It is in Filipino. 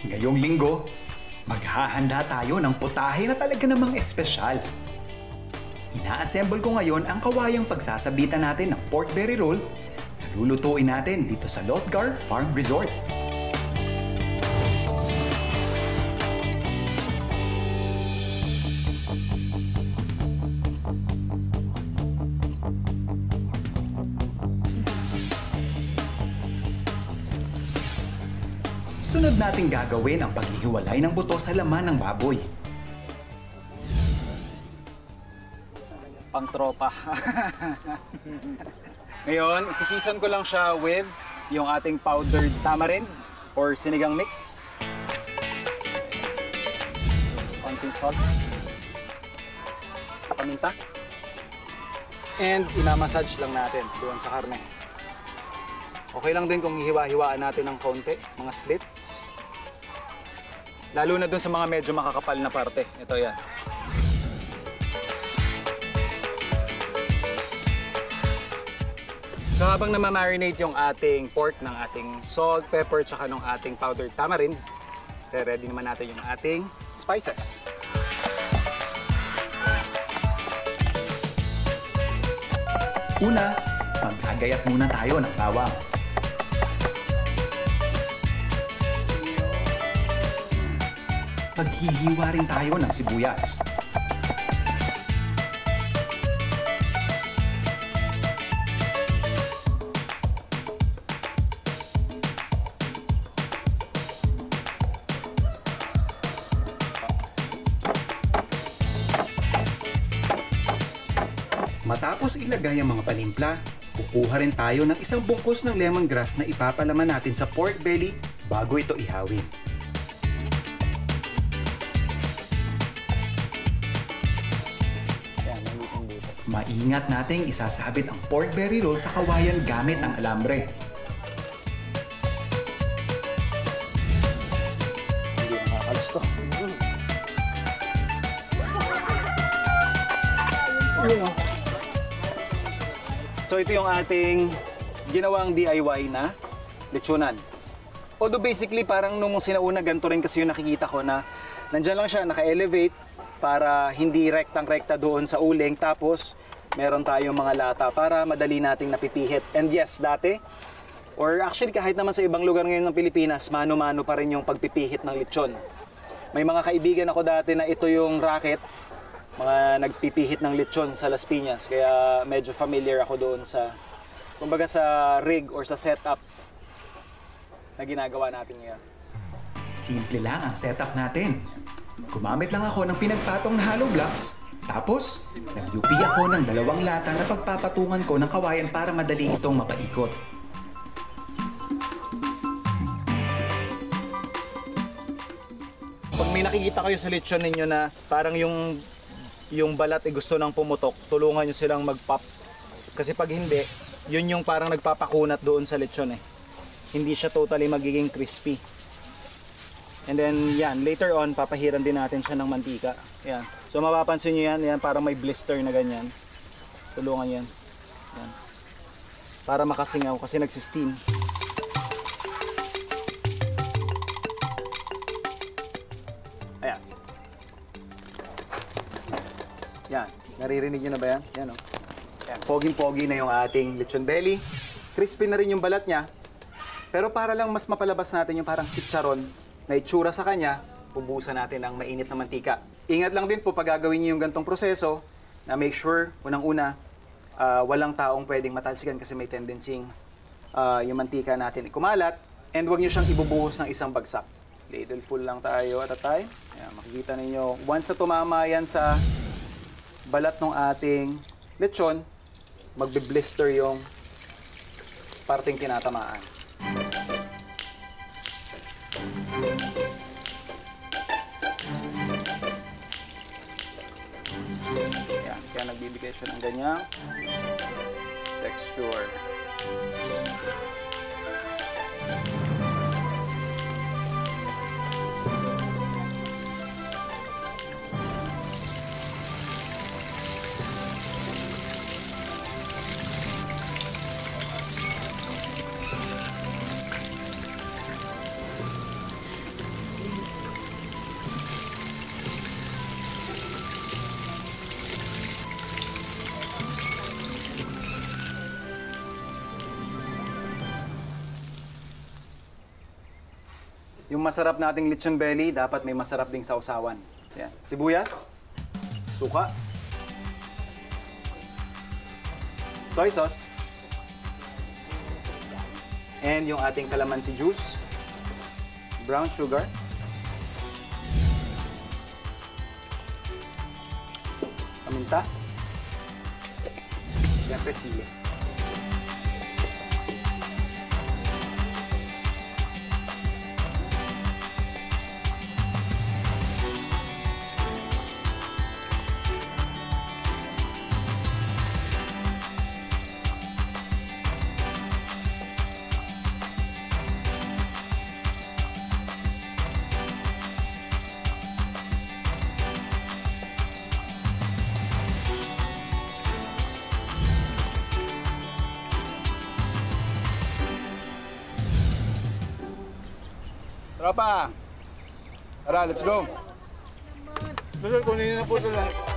Ngayong linggo, maghahanda tayo ng putahe na talaga namang espesyal. Ina-assemble ko ngayon ang kawayang pagsasabitan natin ng pork belly roll na lulutuin natin dito sa Lotgar Farm Resort. Sunod nating gagawin ang paghihiwalay ng buto sa laman ng baboy. Pang tropa. Ngayon, isi-season ko lang siya with yung ating powdered tamarind or sinigang mix. Konting salt. Paminta. And inamassage lang natin doon sa karne. Okay lang din kung hiwa-hiwaan natin ng konti, mga slits. Lalo na dun sa mga medyo makakapal na parte. Ito yan. So habang namamarinate yung ating pork ng ating salt, pepper, tsaka ng ating powdered tamarind, ready naman natin yung ating spices. Una, maggagayat muna tayo ng bawang. Maghihiwa rin tayo ng sibuyas. Matapos ilagay ang mga panimpla, kukuha rin tayo ng isang bungkus ng lemongrass na ipapalaman natin sa pork belly bago ito ihawin. Maingat nating isasabit ang pork belly roll sa kawayan gamit ang alambre. Hindi nakakalas to. So ito yung ating ginawang DIY na lechonan. Although basically parang nung sinauna ganito rin kasi yung nakikita ko na nandyan lang siya naka-elevate para hindi rektang-rekta doon sa uling, tapos meron tayong mga lata para madali nating napipihit. And yes, dati, or actually kahit naman sa ibang lugar ngayon ng Pilipinas, mano-mano pa rin yung pagpipihit ng lechon. May mga kaibigan ako dati na ito yung racket, mga nagpipihit ng lechon sa Las Piñas, kaya medyo familiar ako doon sa, kumbaga sa rig or sa setup na ginagawa natin ngayon. Simple lang ang setup natin. Gumamit lang ako ng pinagpatong na hollow blocks. Tapos, nag-UP ako ng 2 lata na pagpapatungan ko ng kawayan para madali itong mapaikot. Pag may nakikita kayo sa lechon ninyo na parang yung balat ay gusto nang pumutok, tulungan nyo silang mag-pop. Kasi pag hindi, yun yung parang nagpapakunat doon sa lechon eh. Hindi siya totally magiging crispy. And then yan, later on, papahiran din natin siya ng mantika. Yan. So mapapansin nyo yan, parang may blister na ganyan. Tulungan yan. Yan. Para makasingaw kasi nagsisteam. Ayan. Yan. Naririnig nyo na ba yan? Yan o. Yan. Poging-pogi na yung ating lechon belly. Crispy na rin yung balat niya. Pero para lang mas mapalabas natin yung parang chicharon na itsura sa kanya, pubusan natin ng mainit na mantika. Ingat lang din po pag gagawin niyo yung gantong proseso na make sure, unang-una, walang taong pwedeng matalsikan kasi may tendency yung mantika natin kumalat. And huwag niyo siyang ibubuhos ng isang bagsak. Ladle full lang tayo at a time. Ayan, makikita ninyo, once na tumama yan sa balat ng ating lechon, magbe-blister yung parteng tinatamaan. Ayan, kaya nagbibigay siya ng ganyang texture. Yung masarap nating lechon belly, dapat may masarap ding sausawan. Yan. Sibuyas, suka, soy sauce, and yung ating calamansi juice, brown sugar, paminta, siyempre sili. Tropa! Tara, let's go! Sir, kunin na po ito lahat.